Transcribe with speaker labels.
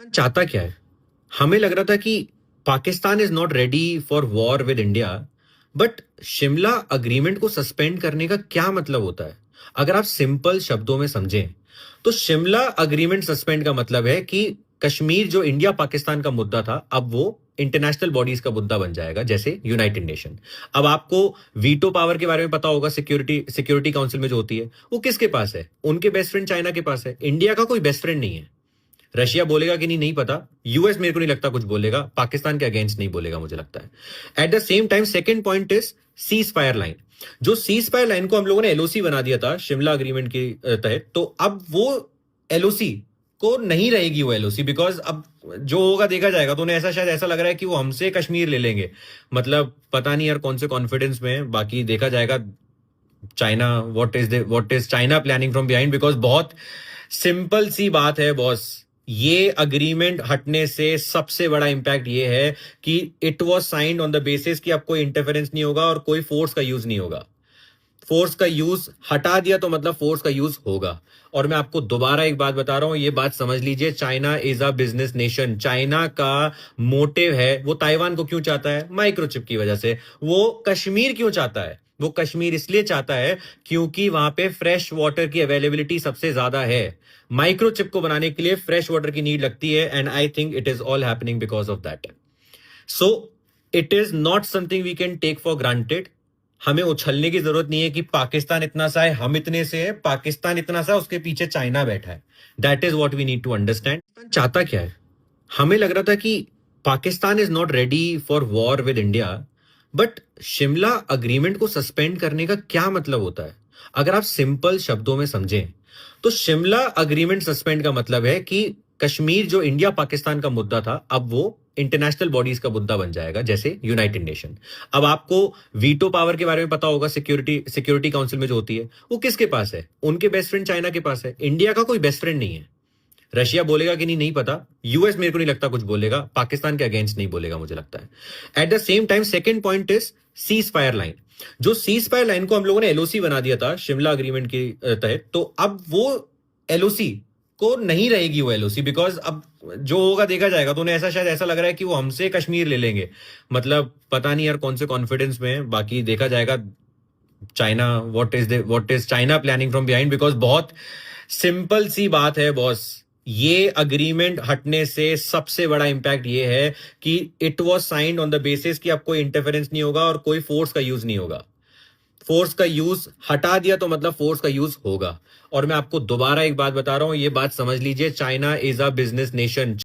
Speaker 1: चाहता क्या है? हमें लग रहा था कि Pakistan is not ready for war with India, but Shimla agreement को सस्पेंड करने का क्या मतलब होता है? अगर आप सिंपल शब्दों में समझें तो शिमला अग्रीमेंट सस्पेंड का मतलब है कि कश्मीर जो इंडिया पाकिस्तान का मुद्दा था, अब वो इंटरनेशनल बॉडीज का मुद्दा बन जाएगा, जैसे यूनाइटेड नेशन। अब आपको वीटो पावर के बारे में पता होगा, सिक्योरिटी सिक्योरिटी काउंसिल में जो होती है वो किसके पास है? उनके बेस्ट फ्रेंड चाइना के पास है। इंडिया का कोई बेस्ट फ्रेंड नहीं है। रशिया बोलेगा कि नहीं, नहीं पता। यूएस मेरे को नहीं लगता कुछ बोलेगा, पाकिस्तान के अगेंस्ट नहीं बोलेगा मुझे लगता है। At the same time second point is cease fire line. जो सीज फायर लाइन को हम लोगों ने एलओसी बना दिया था शिमला अग्रीमेंट के तहत, तो अब वो एलओसी को नहीं रहेगी वो एलओसी, बिकॉज अब जो होगा देखा जाएगा। तो उन्हें ऐसा शायद ऐसा लग रहा है कि वो हमसे कश्मीर ले लेंगे। मतलब पता नहीं यार कौन से कॉन्फिडेंस में है, बाकी देखा जाएगा। China, what is China planning from behind? Because बहुत सिंपल सी बात है बॉस, ये अग्रीमेंट हटने से सबसे बड़ा इंपैक्ट ये है कि it was signed on the basis कि अब कोई इंटरफेरेंस नहीं होगा और कोई फोर्स का यूज नहीं होगा। फोर्स का यूज हटा दिया तो मतलब फोर्स का यूज होगा। और मैं आपको दोबारा एक बात बता रहा हूं, ये बात समझ लीजिए, China is a business nation. China का मोटिव है, वो ताइवान को क्यों चाहता है? माइक्रोचिप की वजह से। वो कश्मीर क्यों चाहता है? वो कश्मीर इसलिए चाहता है क्योंकि वहां पे फ्रेश वाटर की अवेलेबिलिटी सबसे ज्यादा है। माइक्रोचिप को बनाने के लिए फ्रेश वाटर की नीड लगती है, and I think it is all happening because of that. So it is not something we can take for granted. हमें उछलने की जरूरत नहीं है कि पाकिस्तान इतना सा है, हम इतने से है। पाकिस्तान इतना सा, उसके पीछे चाइना बैठा है। That is what we need to understand. चाहता क्या है? हमें लग रहा था कि Pakistan is not ready for war with India, but Shimla agreement को सस्पेंड करने का क्या मतलब होता है? अगर आप सिंपल शब्दों में समझें तो शिमला अग्रीमेंट सस्पेंड का मतलब है कि कश्मीर जो इंडिया पाकिस्तान का मुद्दा था, अब वो इंटरनेशनल बॉडीज का मुद्दा बन जाएगा, जैसे यूनाइटेड नेशन। अब आपको वीटो पावर के बारे में पता होगा, सिक्योरिटी काउंसिल में जो होती है वो किसके पास है? उनके बेस्ट फ्रेंड चाइना के पास है। इंडिया का कोई बेस्ट फ्रेंड नहीं है। रशिया बोलेगा कि नहीं, नहीं पता। यूएस मेरे को नहीं लगता कुछ बोलेगा, पाकिस्तान के अगेंस्ट नहीं बोलेगा मुझे लगता है। At the same time second point is cease fire line. जो सीज फायर लाइन को हम लोगों ने एलओसी बना दिया था शिमला अग्रीमेंट के तहत, तो अब वो एलओसी को नहीं रहेगी वो एलओसी, बिकॉज अब जो होगा देखा जाएगा। तो उन्हें ऐसा शायद ऐसा लग रहा है कि वो हमसे कश्मीर ले लेंगे। मतलब पता नहीं यार कौन से कॉन्फिडेंस में है, बाकी देखा जाएगा। China, what is China planning from behind? Because बहुत सिंपल सी बात है बॉस, ये अग्रीमेंट हटने से सबसे बड़ा इंपैक्ट ये है कि it was signed on the basis कि अब कोई इंटरफेरेंस नहीं होगा और कोई फोर्स का यूज नहीं होगा। फोर्स का यूज हटा दिया तो मतलब फोर्स का यूज होगा। और मैं आपको दोबारा एक बात बता रहा हूं, ये बात समझ लीजिए, China is a business nation.